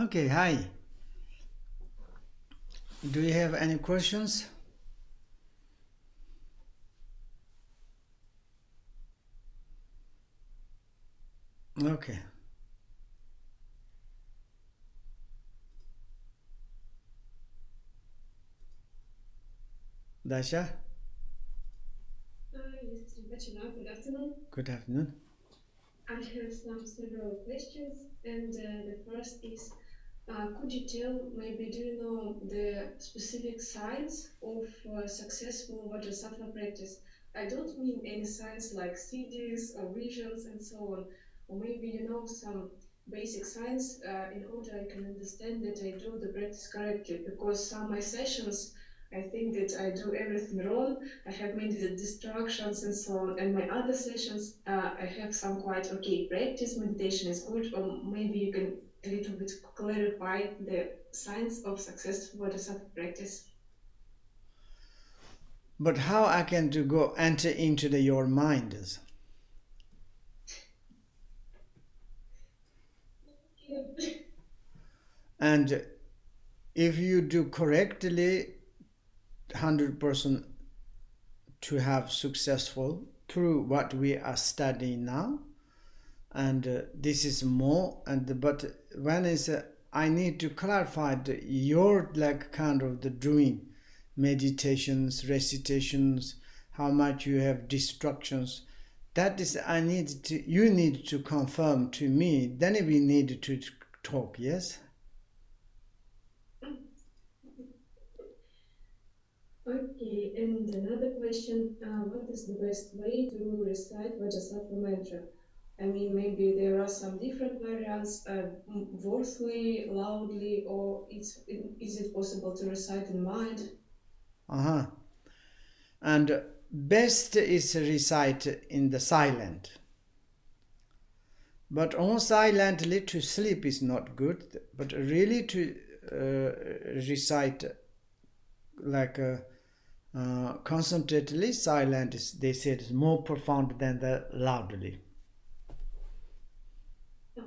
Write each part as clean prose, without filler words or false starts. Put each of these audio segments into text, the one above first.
Okay, hi. Do you have any questions? Okay. Dasha? Yes, Rinpoche, good afternoon. Good afternoon. I have several questions, and the first is, could you tell, maybe do you know the specific signs of successful Vajrasattva practice? I don't mean any signs like CDs or visions and so on, or maybe you know some basic signs in order I can understand that I do the practice correctly, because some of my sessions I think that I do everything wrong. I have many distractions and so on. And my other sessions, I have some quite okay practice. Meditation is good, or maybe you can a little bit clarify the signs of successful bodhisattva practice. But how I can to go enter into your minds? And if you do correctly, 100% to have successful through what we are studying now, and this is more. And but when is I need to clarify your like kind of the doing meditations, recitations, how much you have distractions. That is, I need to. You need to confirm to me. Then we need to talk. Yes. Okay, and another question, what is the best way to recite Vajrasattva mantra? I mean, maybe there are some different variants, worthily, loudly, or is it possible to recite in mind? Uh-huh. And best is recite in the silent. But on silently to sleep is not good. But really to recite like concentratedly, silent is, they said, is more profound than the loudly. Oh,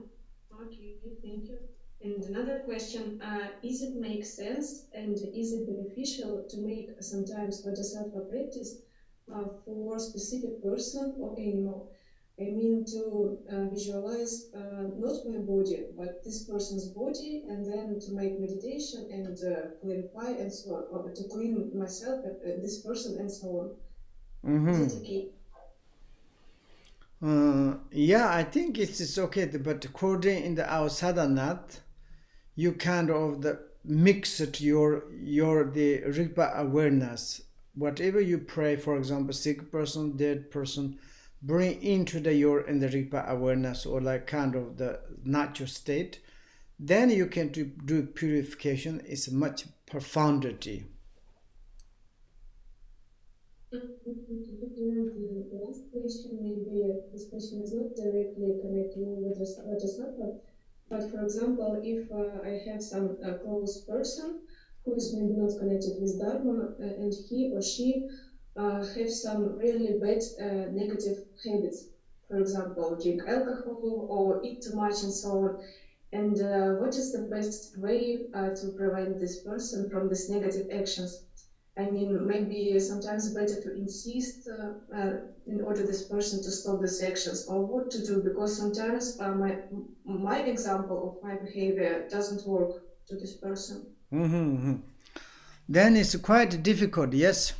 okay, thank you. And another question, is it make sense and is it beneficial to make sometimes Bodhisattva practice for specific person or animal? I mean to visualize not my body, but this person's body, and then to make meditation and clarify and so on, or to clean myself, this person and so on. Is it Mm-hmm. okay? Yeah, I think it's okay, but according in the our sadhanath, you kind of the mix it your the ripa awareness. Whatever you pray, for example, sick person, dead person, bring into the your in the ripa awareness or like kind of the natural state. Then you can do purification. It's much profundity. The last question, maybe this question is not directly connected with what is happened, but for example, if I have some close person who is maybe not connected with Dharma and he or she have some really bad negative habits, for example, drink alcohol or eat too much and so on. And what is the best way to prevent this person from these negative actions? I mean, maybe sometimes better to insist in order this person to stop these actions or what to do, because sometimes my example of my behavior doesn't work to this person. Mm-hmm. Then it's quite difficult, yes.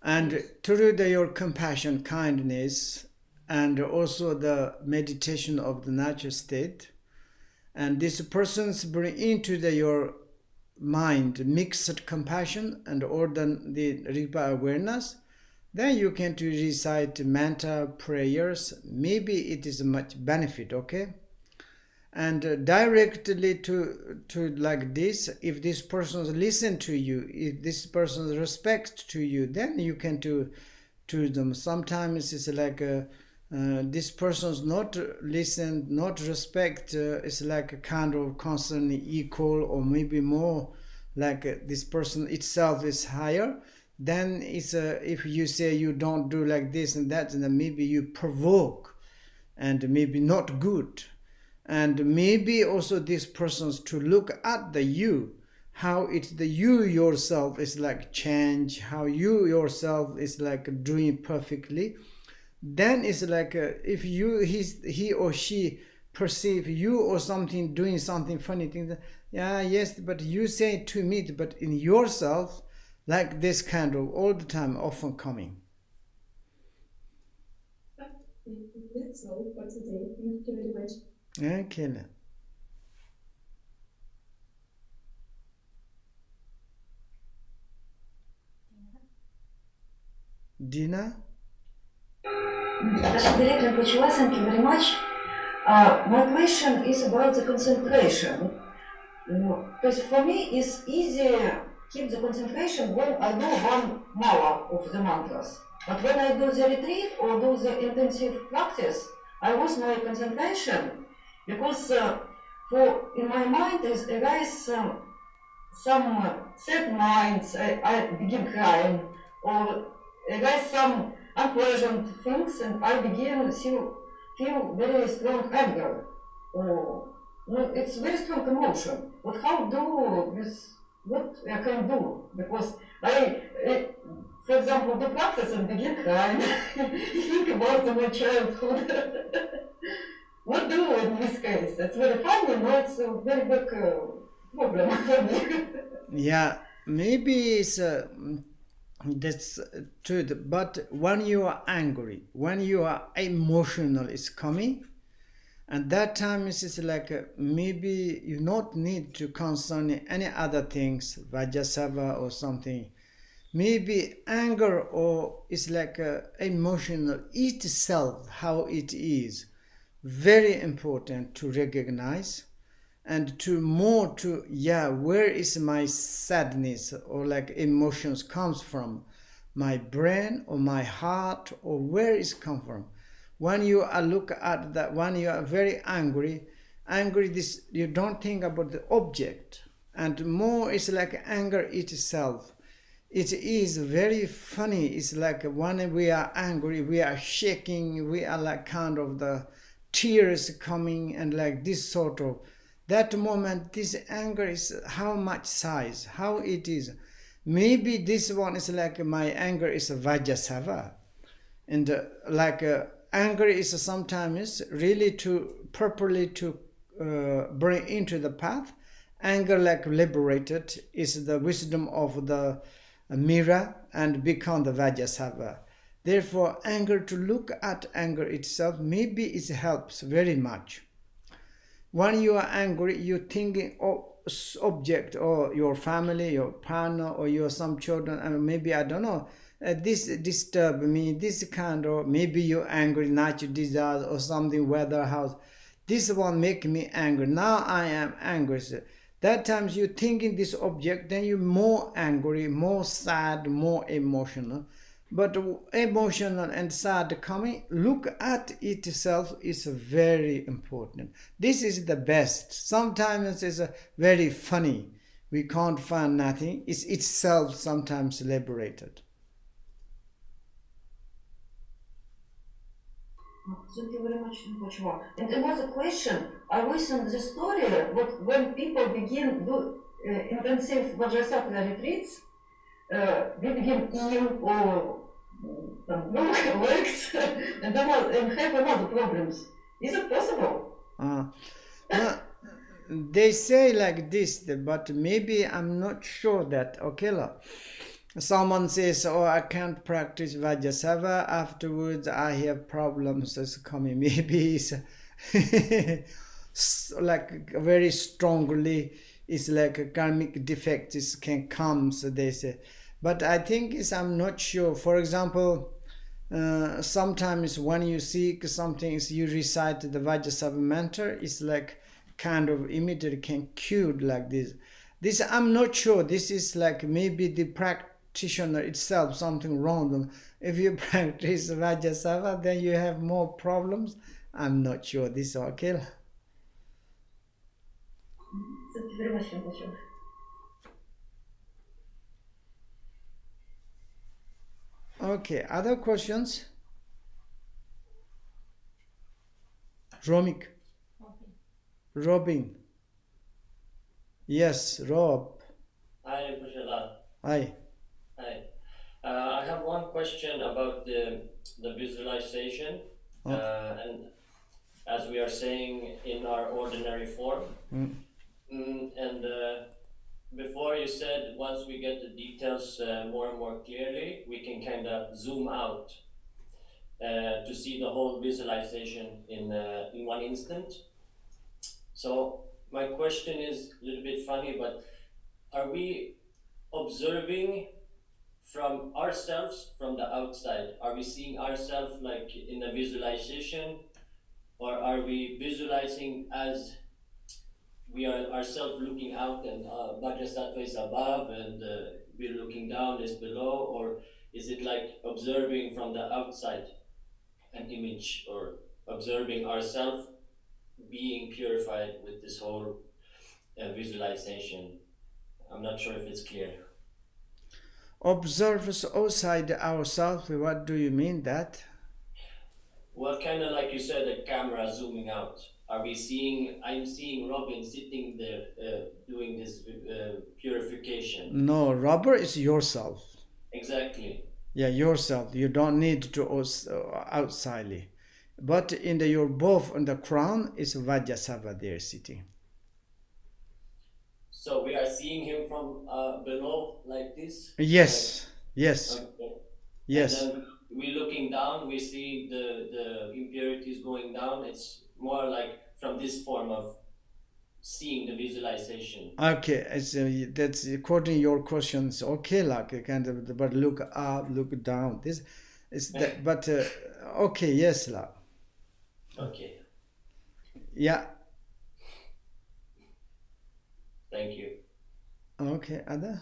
And Yes. through your compassion, kindness, and also the meditation of the natural state, and these persons bring into your mind mixed compassion and order the ripa awareness, then you can to recite mantra prayers. Maybe it is much benefit, okay? And directly to like this, if this person listen to you, if this person respect to you, then you can to them. Sometimes it's like this person's not listen, not respect, it's like a kind of constantly equal or maybe more like this person itself is higher. Then it's if you say you don't do like this and that, then maybe you provoke and maybe not good. And maybe also these persons to look at the you, how it's the you yourself is like change, how you yourself is like doing perfectly. Then it's like if he or she perceive you or something doing something funny thing, yeah, yes, but you say to me, but in yourself, like this kind of all the time often coming. That's all for today. Thank you very much. Okay. Dina? Thank you very much. My question is about the concentration. Because for me, it's easier keep the concentration when I do one mala of the mantras. But when I do the retreat or do the intensive practice, I lose my concentration because for in my mind is arise some sad minds. I begin crying or arise some unpleasant things, and I begin to feel very strong anger. Or it's very strong emotion. But how do this? What I can do? Because for example, do practice and begin crying, think about my childhood. What do in this case? It's very funny, but it's a very big problem for me. Yeah, maybe it's that's true. But when you are angry, when you are emotional, it's coming. And that time it's just like maybe you not need to concern any other things, Vajrasattva or something. Maybe anger or it's like emotional itself, how it is. Very important to recognize and to more to, yeah, where is my sadness or like emotions comes from? My brain or my heart or where is come from? When you are look at that, when you are very angry, this you don't think about the object, and more it's like anger itself. It is very funny. It's like when we are angry, we are shaking, we are like kind of the tears coming and like this sort of that moment. This anger is how much size, how it is. Maybe this one is like my anger is a Vajrasattva, and anger is sometimes really to properly to bring into the path. Anger like liberated is the wisdom of the mirror and become the Vajrasattva. Therefore, anger, to look at anger itself, maybe it helps very much. When you are angry, you're thinking of object or your family, your partner, or your some children, and maybe I don't know. This disturb me. This kind of maybe you're angry, natural disaster or something, weather, house. This one make me angry. Now I am angry. That times you thinking this object, then you're more angry, more sad, more emotional. But emotional and sad coming, look at itself is very important. This is the best. Sometimes it's very funny. We can't find nothing. It's itself sometimes liberated. Thank you very much, Rinpoche. And another question, I listened the story, but when people begin do intensive Vajrasattva retreats, they begin ill or broken legs and have another problems. Is it possible? Well, they say like this, but maybe I'm not sure that. Okay, someone says, oh, I can't practice Vajrasattva, afterwards I have problems as coming. Maybe it's like very strongly, it's like a karmic defect can come, so they say. But I think I'm not sure. For example, sometimes when you seek something, you recite the Vajrasattva mantra, it's like kind of immediately can cure like this. This I'm not sure. This is like maybe the practitioner itself something wrong. If you practice Vajrasattva, then you have more problems. I'm not sure. This is okay. Thank you very much, Rinpoche. Okay, other questions? Romik. Okay. Robin. Yes, Rob. Hi, Rinpoche. Hi. Hi. I have one question about the visualization. And as we are saying in our ordinary form. And before you said once we get the details more and more clearly, we can kind of zoom out to see the whole visualization in one instant. So my question is a little bit funny, but are we observing from ourselves from the outside? Are we seeing ourselves like in a visualization, or are we visualizing as we are ourselves looking out and Vajrasattva is above and we're looking down is below? Or is it like observing from the outside an image, or observing ourselves being purified with this whole visualization? I'm not sure if it's clear. Observers outside ourselves, what do you mean that? Well, kind of like you said, the camera zooming out. Are we seeing, I'm seeing Robin sitting there doing this purification. No, rubber is yourself. Exactly. Yeah, yourself. You don't need to outside. But in the your both on the crown is Vajrasattva there sitting. So we are seeing him from below like this? Yes, yes, Okay. yes. And then we looking down, we see the impurities going down. It's more like from this form of seeing the visualization. Okay, that's according your questions. Okay, like kind of, but look up, look down. This is that, but okay, yes, la. Okay. Yeah. Thank you. Okay, other.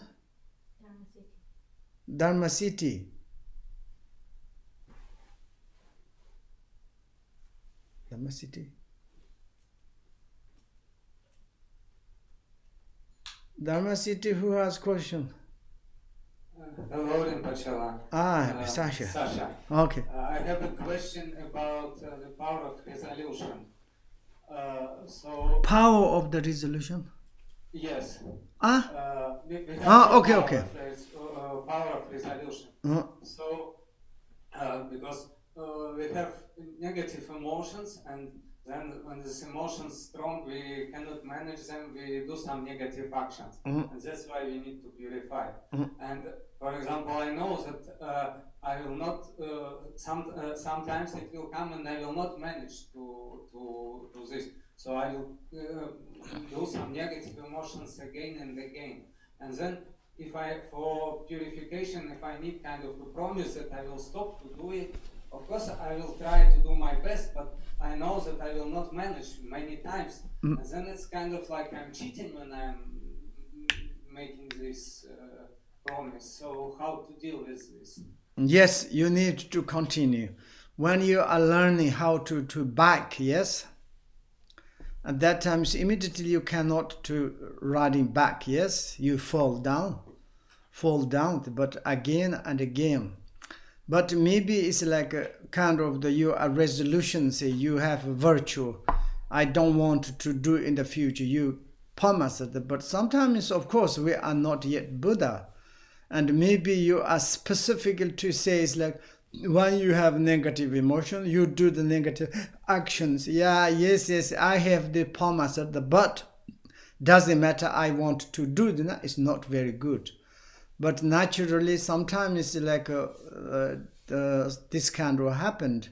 Dharma City. Dharma City. Dharma City, who has question? Hello, Rinpoche. Sasha. Sasha. Okay. I have a question about the power of resolution. Power of the resolution? Yes. We have okay. Power of resolution. So, because we have negative emotions, and then when these emotions strong, we cannot manage them, we do some negative actions. And that's why we need to purify. And for example, I know that I will not, sometimes it will come and I will not manage to do this. So I will do some negative emotions again and again. And then if for purification, if I need kind of to promise that I will stop to do it, of course I will try to do my best, but I know that I will not manage many times. And then it's kind of like I'm cheating when I'm making this promise. So how to deal with this? Yes, you need to continue. When you are learning how to back, yes? At that time, immediately you cannot to riding back, yes? You fall down, but again and again. But maybe it's like a kind of your resolution, say you have a virtue. I don't want to do in the future. You promise it, but sometimes, of course, we are not yet Buddha. And maybe you are specific to say it's like, when you have negative emotion, you do the negative actions. Yeah, yes, I have the promise, but doesn't matter, I want to do that. It's not very good. But naturally, sometimes it's like this kind of happened,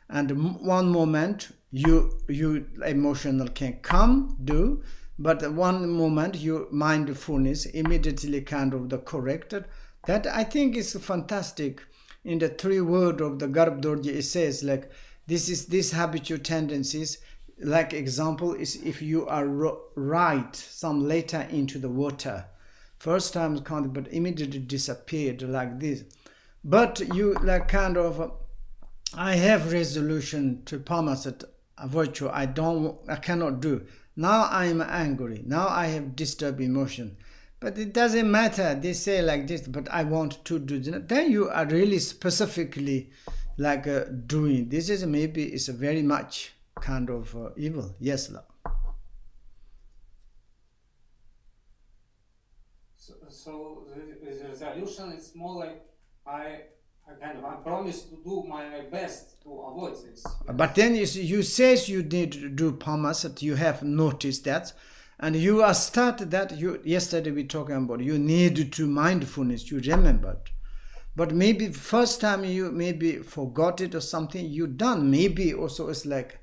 and one moment you emotional can come do, but one moment your mindfulness immediately kind of the corrected. That I think is fantastic. In the 3 words of the Garbhodorji, it says like this habitual tendencies. Like example is if you are right some later into the water. First time counted, but immediately disappeared like this. But you like kind of, I have resolution to promise it a virtue I cannot do. Now I am angry. Now I have disturbed emotion. But it doesn't matter. They say like this, but I want to do that. Then you are really specifically like doing. This is maybe it's a very much kind of evil. Yes, love. so the resolution is more like I promise to do my best to avoid this. But then you says you need to do pamasat, you have noticed that, and you are started that. You yesterday we talking about you need to mindfulness, you remembered, but maybe first time you maybe forgot it or something you done. Maybe also it's like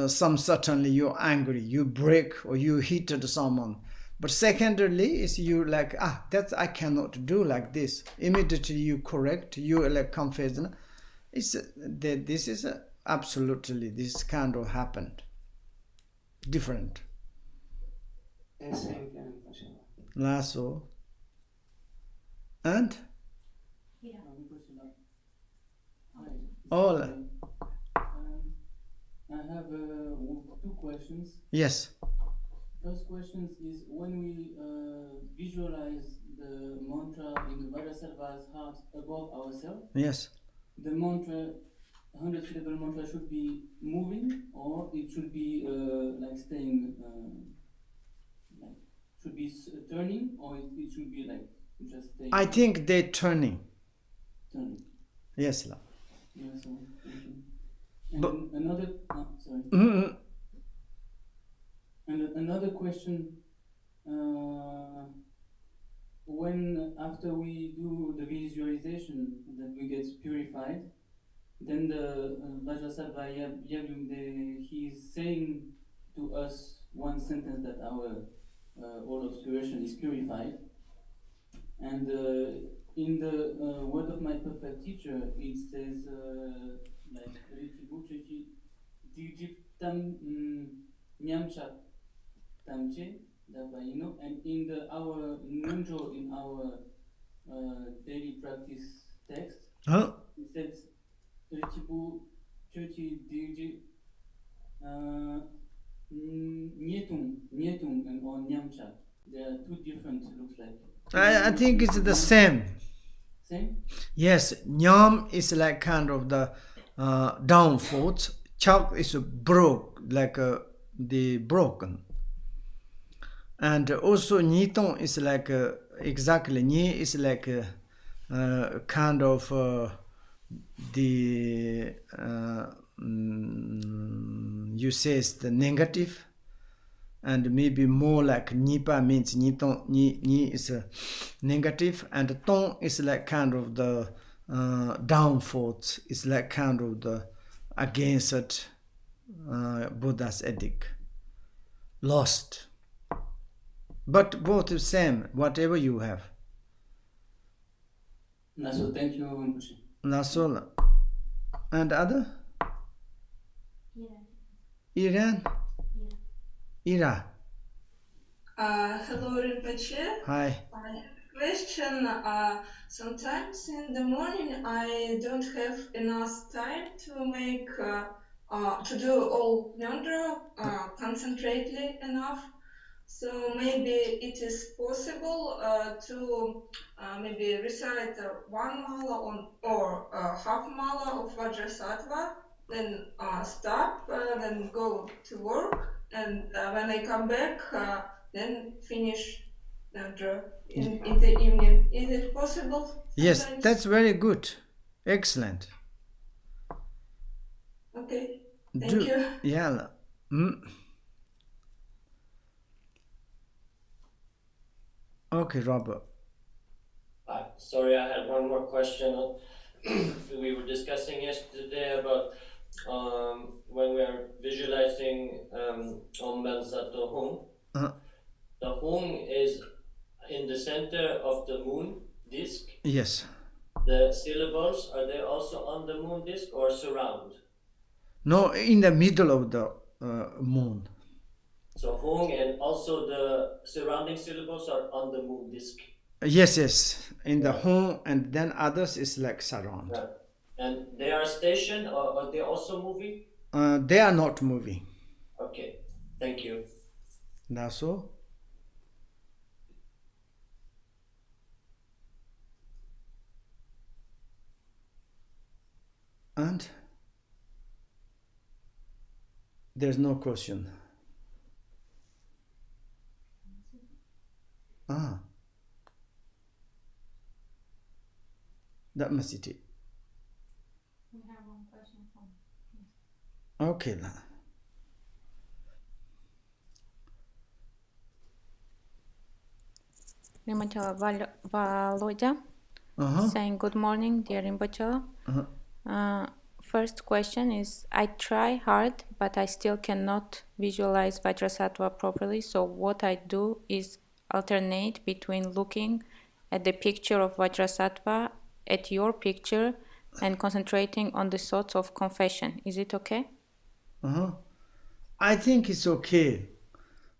some certainly you're angry, you break or you hit someone. But secondly is you like that I cannot do like this. Immediately you correct, you like confess. It's that this is absolutely this kind of happened. Different. That's all. And all. I have 2 questions. Yes. First question is when we visualize the mantra in the Vajrasattva's heart above ourselves. Yes. The mantra, 100 syllable mantra, should be moving, or it should be like staying, like should be turning, or it should be like just staying. I think they're turning. Turning. Yes. Yeah, so thank you. And But, another, sorry. And another question, when after we do the visualization that we get purified, then the Vajrasattva he's saying to us one sentence that our all obscuration is purified. And in the word of my perfect teacher, it says like Chokyi Digiptam Nyamcha Tamche Dabaino, and in our Nunjo, in our daily practice text, it says Richibu Chokyi Digi Nietung and or Nyamcha. They are 2 different, looks like. I think it's the same. Same? Yes, nyam is like kind of the downfalls. Chak is broke, like the broken. And also nitong is like exactly ni is like kind of the you say it's the negative. And maybe more like nipa means ni is negative, and tong is like kind of the downfalls. It's like kind of the against Buddha's ethic. Lost. But both the same, whatever you have. Naso, thank you, Rinpoche. Nasola. And other? Iran? Ira. Hello, Rinpoche. Hi. I have a question. Sometimes in the morning I don't have enough time to make to do all mantra concentrately enough. So maybe it is possible to maybe recite 1 mala or half mala of Vajrasattva, then stop, then go to work, and when I come back, then finish mantra in the evening. Is it possible? Sometimes? Yes, that's very good. Excellent. Okay. Thank you. Yeah. Okay, Robert. Sorry, I had one more question. We were discussing yesterday about when we are visualizing Om Ben Sato Hung. The Hung is in the center of the moon disk. Yes. The syllables, are they also on the moon disk or surround? No, in the middle of the moon. So Hung and also the surrounding syllables are on the moon disk. Yes. In the home, and then others is like surround. Yeah. And they are stationed, or are they also moving? They are not moving. Okay, thank you. That's all. And there's no question. Dhammasiti. We have one question from. Okay. Rinpoche Volodya saying, good morning, dear Rinpoche. First question is, I try hard, but I still cannot visualize Vajrasattva properly. So what I do is alternate between looking at the picture of Vajrasattva, at your picture, and concentrating on the thoughts of confession. Is it okay? I think it's okay.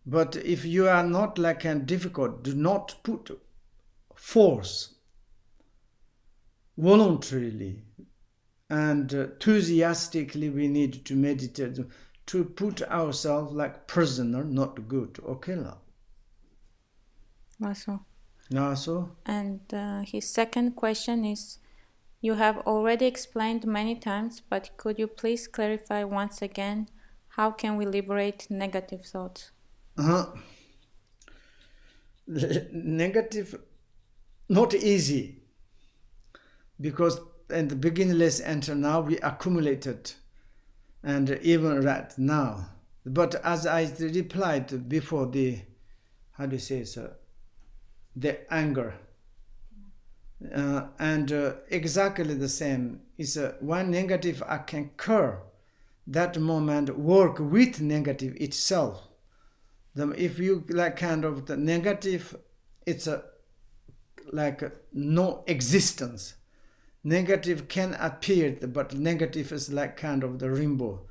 But if you are not like and difficult, do not put force voluntarily and enthusiastically. We need to meditate to put ourselves like prisoner, not good. Okay, la. Also. And his second question is, you have already explained many times, but could you please clarify once again, how can we liberate negative thoughts? Negative, not easy, because in the beginningless enter now we accumulated, and even right now. But as I replied before, the anger, and exactly the same is one negative I can cure. That moment work with negative itself. If you like kind of the negative, it's like no existence. Negative can appear, but negative is like kind of the rainbow.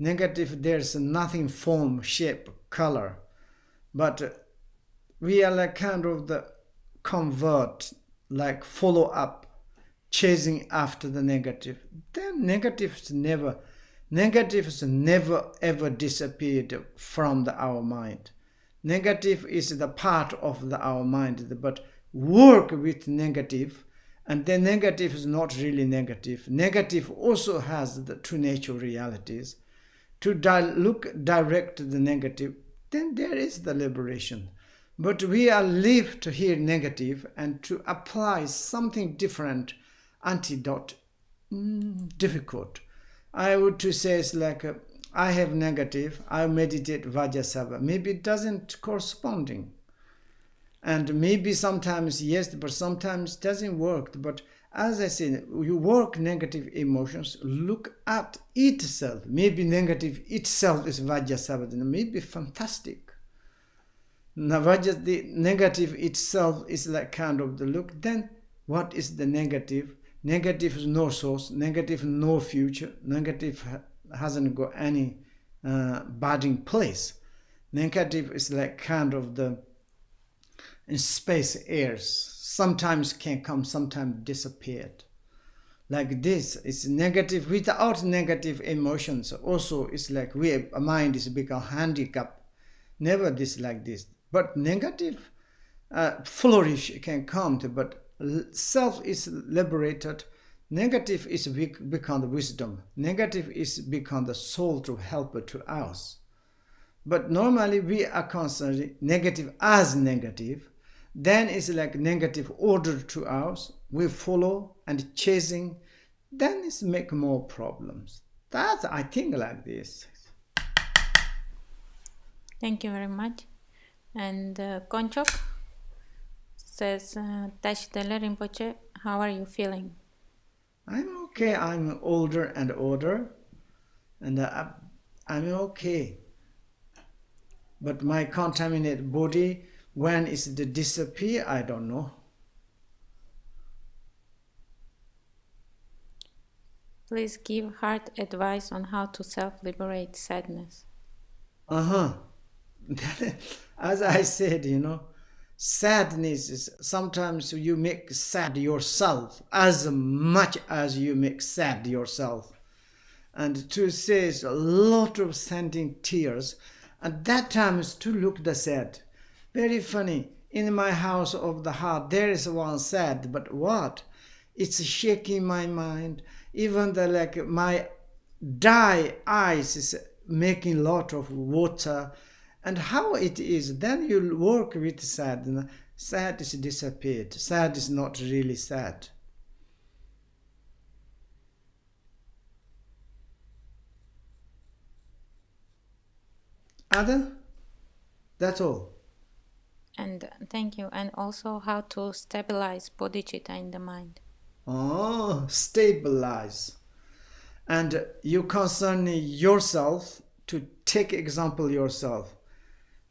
Negative, there's nothing form, shape, color. But we are like kind of the convert, like follow up, chasing after the negative. Then negatives never ever disappeared from our mind. Negative is the part of our mind, but work with negative, and then negative is not really negative. Negative also has the two natural realities. To look direct to the negative, then there is the liberation. But we are live to hear negative and to apply something different, antidote, difficult. I would to say it's like I have negative, I meditate Vajrasattva. Maybe it doesn't corresponding. And maybe sometimes yes, but sometimes doesn't work. But as I said, you work negative emotions, look at itself. Maybe negative itself is Vajrasattva, maybe fantastic. Now the negative itself is like kind of the look. Then what is the negative? Negative is no source, negative no future, negative hasn't got any budding place. Negative is like kind of the in space airs. Sometimes can come, sometimes disappeared. Like this, it's negative without negative emotions. Also, it's like our mind is become handicapped. Never this like this. But negative flourish can come, but self is liberated. Negative is become the wisdom. Negative is become the soul to helper to us. But normally we are constantly negative as negative. Then it's like negative order to us. We follow and chasing. Then it's make more problems. That's I think like this. Thank you very much. And Konchok says, Tashdele Rinpoche, how are you feeling? I'm okay. I'm older and older, and I'm okay. But my contaminated body, when is it disappear? I don't know. Please give hard advice on how to self-liberate sadness. As I said, sadness is sometimes you make sad yourself as much as you make sad yourself. And to say a lot of sending tears, and that time is to look the sad. Very funny. In my house of the heart, there is one sad, but what? It's shaking my mind. Even my dry eyes is making a lot of water. And how it is, then you work with sad. Sad is disappeared. Sad is not really sad. other. That's all. And thank you. And also how to stabilize bodhicitta in the mind. Oh, stabilize. And you concern yourself to take example yourself.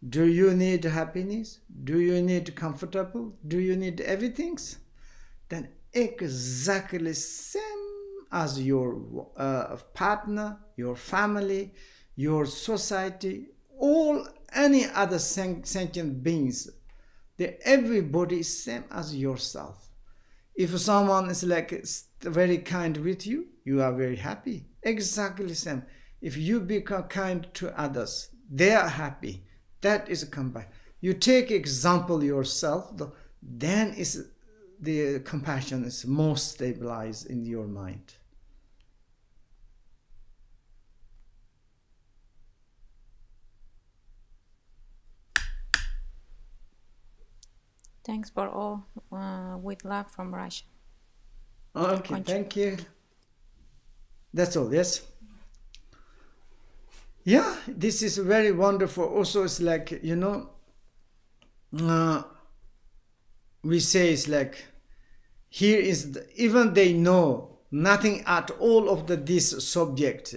Do you need happiness? Do you need comfortable? Do you need everything? Then exactly same as your partner, your family, your society, all any other sentient beings, everybody is same as yourself. If someone is like very kind with you, you are very happy. Exactly same. If you become kind to others, they are happy. That is a combine. You take example yourself, then is the compassion is more stabilized in your mind. Thanks for all. With love from Russia. Okay, thank you. That's all, yes? Yeah, this is very wonderful. Also, it's like, we say it's like, here is, even they know nothing at all of this subject.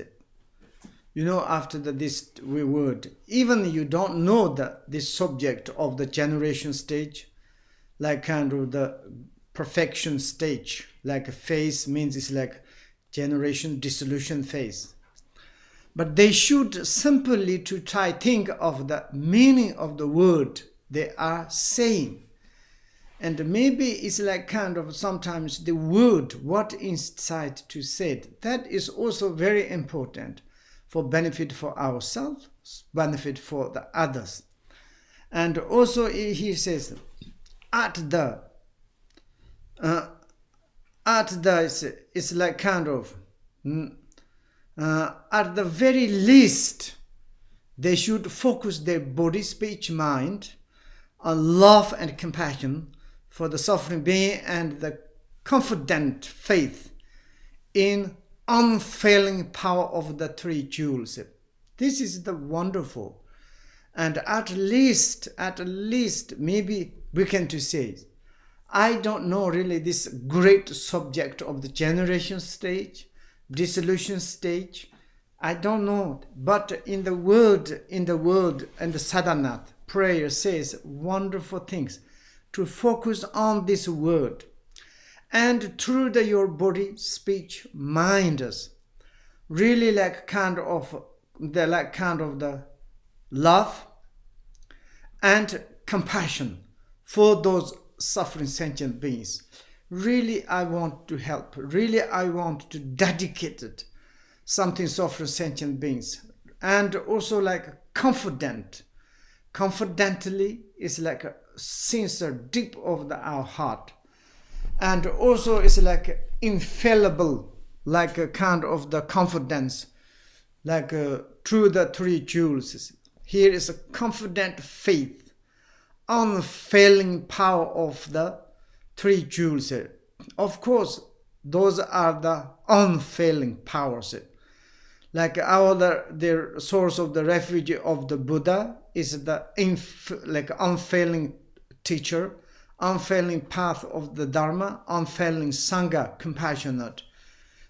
After this word, even you don't know this subject of the generation stage, like kind of the perfection stage, like a phase means it's like generation dissolution phase. But they should simply to try think of the meaning of the word they are saying. And maybe it's like kind of sometimes the word, what inside to say it, that is also very important for benefit for ourselves, benefit for the others. And also he says, it's like kind of, at the very least, they should focus their body, speech, mind on love and compassion for the suffering being and the confident faith in unfailing power of the three jewels. This is the wonderful. And at least, maybe we can to say, I don't know really this great subject of the generation stage, dissolution stage. I don't know. But in the word, and the sadhana, prayer says wonderful things. To focus on this word. And through your body, speech, mind, really like kind of the love and compassion for those suffering sentient beings. Really, I want to help. Really, I want to dedicate it something suffering sentient beings. And also like confidently is like a sincere, deep of our heart. And also it's like infallible, like a kind of the confidence, like through the three jewels. Here is a confident faith, unfailing power of the three jewels. Of course, those are the unfailing powers. Like the source of the refuge of the Buddha is the unfailing teacher, unfailing path of the Dharma, unfailing Sangha, compassionate.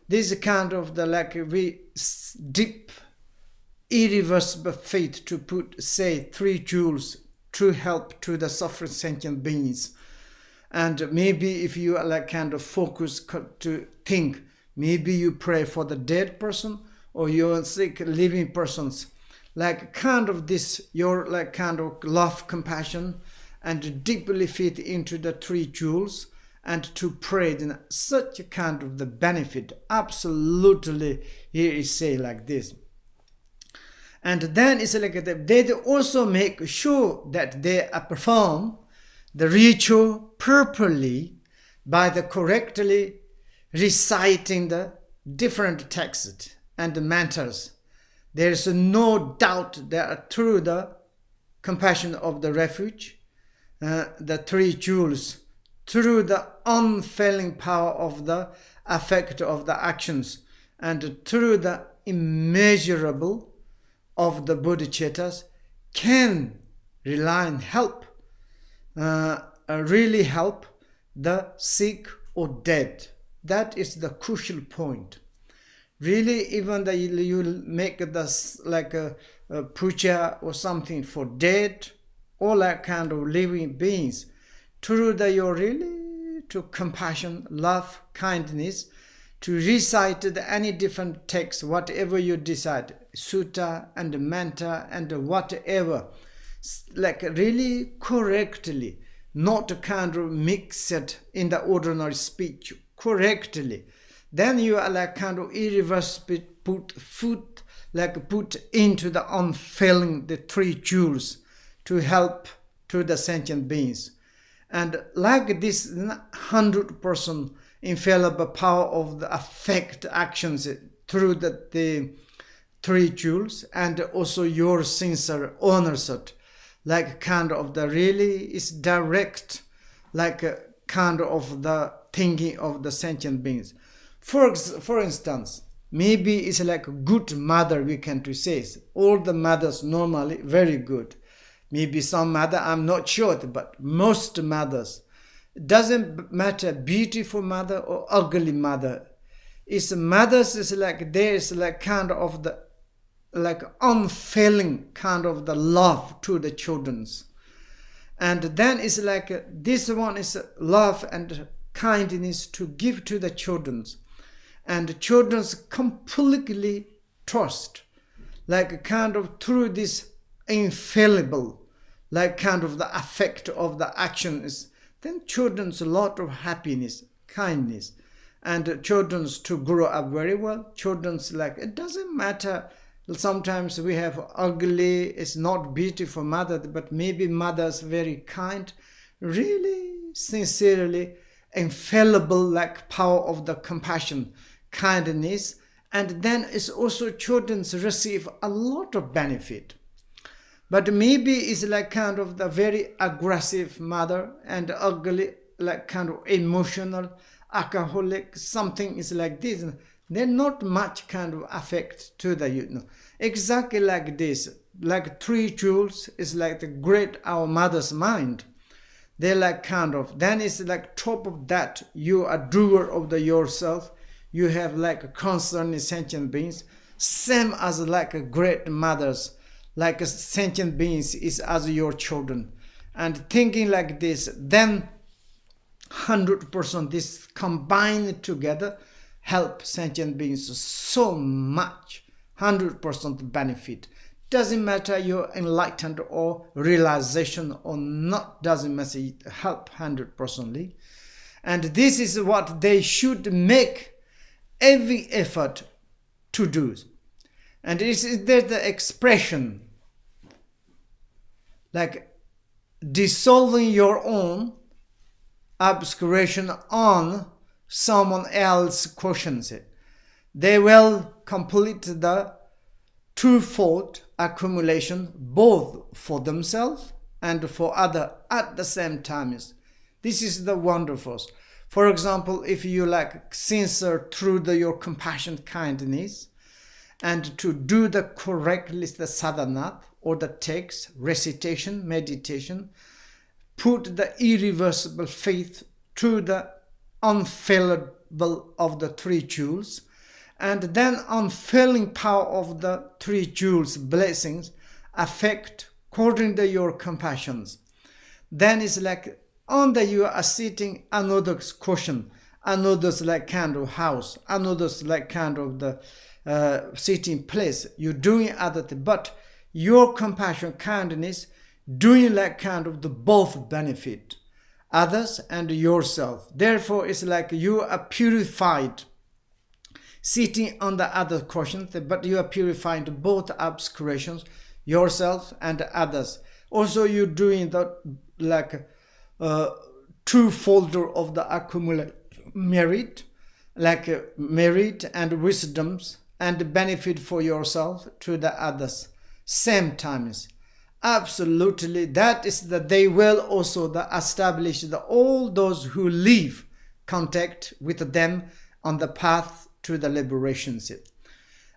This is kind of the deep, irreversible faith to say three jewels, true help to the suffering sentient beings. And maybe if you are kind of focus to think, maybe you pray for the dead person or your sick living persons, kind of this, your kind of love, compassion, and deeply fit into the three jewels, and to pray in such a kind of the benefit. Absolutely, here is say like this. And then it's like they also make sure that they perform the ritual properly by the correctly reciting the different texts and the mantras. There is no doubt that through the compassion of the refuge, the three jewels, through the unfailing power of the effect of the actions, and through the immeasurable of the bodhicittas, can rely and help, really help the sick or dead. That is the crucial point. Really, even that you make this like a puja or something for dead, or that kind of living beings, through the your really to compassion, love, kindness, to recite any different text, whatever you decide, sutta and mantra and whatever, like really correctly, not kind of mix it in the ordinary speech, correctly. Then you are like kind of irreversibly put into the unfailing the three jewels to help to the sentient beings. And like this 100% infallible power of the affect actions through the three jewels, and also your sincere ownership, like kind of the really is direct, like a kind of the thinking of the sentient beings. For instance, maybe it's like a good mother, we can to say. All the mothers normally very good. Maybe some mother, I'm not sure, but most mothers, doesn't matter beautiful mother or ugly mother. It's mothers is like there's like kind of the like unfailing kind of the love to the children's. And then it's like this one is love and kindness to give to the children's. And children's completely trust, like kind of through this infallible, like kind of the effect of the actions, then children's a lot of happiness, kindness, and children's to grow up very well. Children's like, it doesn't matter. Sometimes we have ugly, it's not beautiful mother, but maybe mother's very kind, really sincerely infallible, like power of the compassion, kindness, and then it's also children's receive a lot of benefit. But maybe it's like kind of the very aggressive mother and ugly, like kind of emotional, alcoholic, something is like this. There's not much kind of affect to the, exactly like this, like three jewels is like the great our mother's mind. They're like kind of, then it's like top of that, you are doer of the yourself. You have like a concern in sentient beings, same as like a great mothers, like a sentient beings is as your children. And thinking like this, then 100% this combined together help sentient beings so much, 100% benefit. Doesn't matter you're enlightened or realization or not, doesn't matter, it help 100%. And this is what they should make every effort to do. And there's the expression, like dissolving your own obscuration on someone else's questions. They will complete the twofold accumulation both for themselves and for other at the same time. This is the wonderful. For example, if you like sincere through your compassion, kindness, and to do the correctly the sadhana or the text, recitation, meditation, put the irreversible faith to the unfailable of the three jewels, and then unfailing power of the three jewels blessings affect according to your compassions. Then it's like on the you are sitting another's cushion, another's like kind of house, another's like kind of the sitting place. You're doing other things, but your compassion, kindness, doing like kind of the both benefit others and yourself. Therefore, it's like you are purified, sitting on the other cushion, but you are purifying both obscurations, yourself and others. Also, you're doing the like two folder of the accumulated merit, like merit and wisdoms and benefit for yourself to the others. Same times. Absolutely, that is that they will also establish all those who live contact with them on the path to the liberation.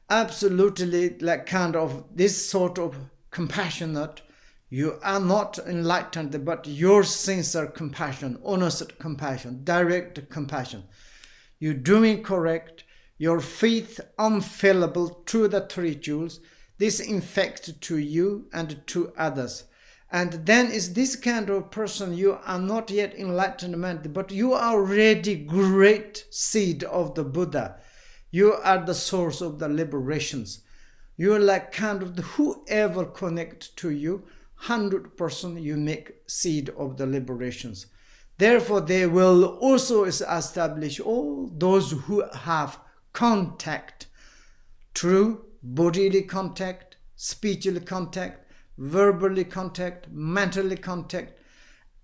Absolutely, like kind of this sort of compassionate You are not enlightened, but your sincere compassion, honest compassion, direct compassion. You're doing correct. Your faith unfailable to the three jewels. This infect to you and to others. And then is this kind of person, you are not yet enlightenment, but you are already great seed of the Buddha. You are the source of the liberations. You are like kind of whoever connect to you, 100% you make seed of the liberations. Therefore, they will also establish all those who have contact, true bodily contact, spiritual contact, verbally contact, mentally contact,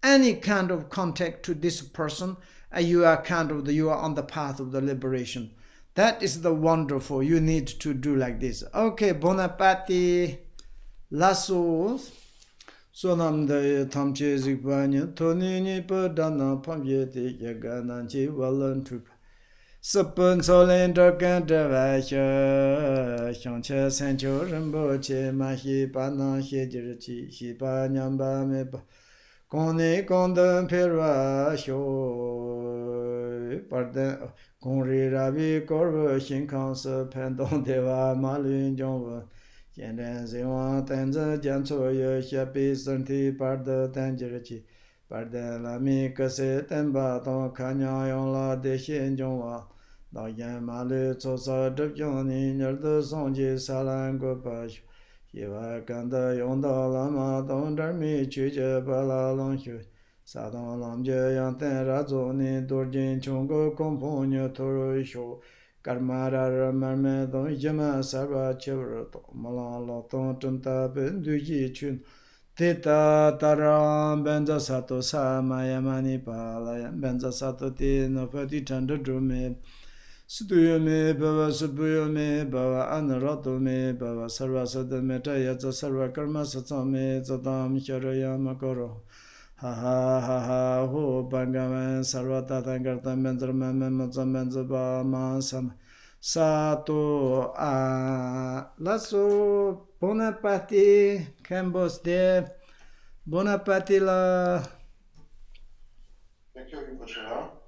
any kind of contact to this person, you are you are on the path of the liberation. That is the wonderful. You need to do like this. Okay, bon appétit. Lasso. Sonam de tamche zikbanya toni ni padana pamye de yagana chi walan trup. Sapun solen dokan devasha shangche sencho rinpoche mahi pana hejirchi hipa nyamba meba kone kondam perwa sho parden kongri rabi korwa shinkansa pendon deva malin jongwa Yenden Ziwan Tenza Janso Yo Shapi Santi Parda Tanjirachi Parda Lami Kase Tenba Ton Kanya Yon La De Shen Jongwa Da Yan Malu Tsosa Drup Yoni Nyarda Songji Salan Gopash Yiva Kanda Yonda Lama Ton Dharmi Chuja Bala Longshu Sadon Lamje Yang Ten Razo Ni Dorjin Chungo Komponyo Toro Sho Karmara Marme Don Yama Sarva Chevroto Malala Ton Tunta Benduji Chun Teta Taram Benza Sato Samayamani Palaya Benza Sato Ti Nopati Tanda Drume Suduyame Bava Subuyame Bava Anarato Me Bava Sarva Sada Meta Yatsa Sarva Karma Satsame Zadam Sharayama Koro Ha ha ha ha ho bangaman sarvata tangarta menzarman memazam menzaba masam sato a lasso bonaparte cambos de bonaparte la. Thank you, Rinpoche.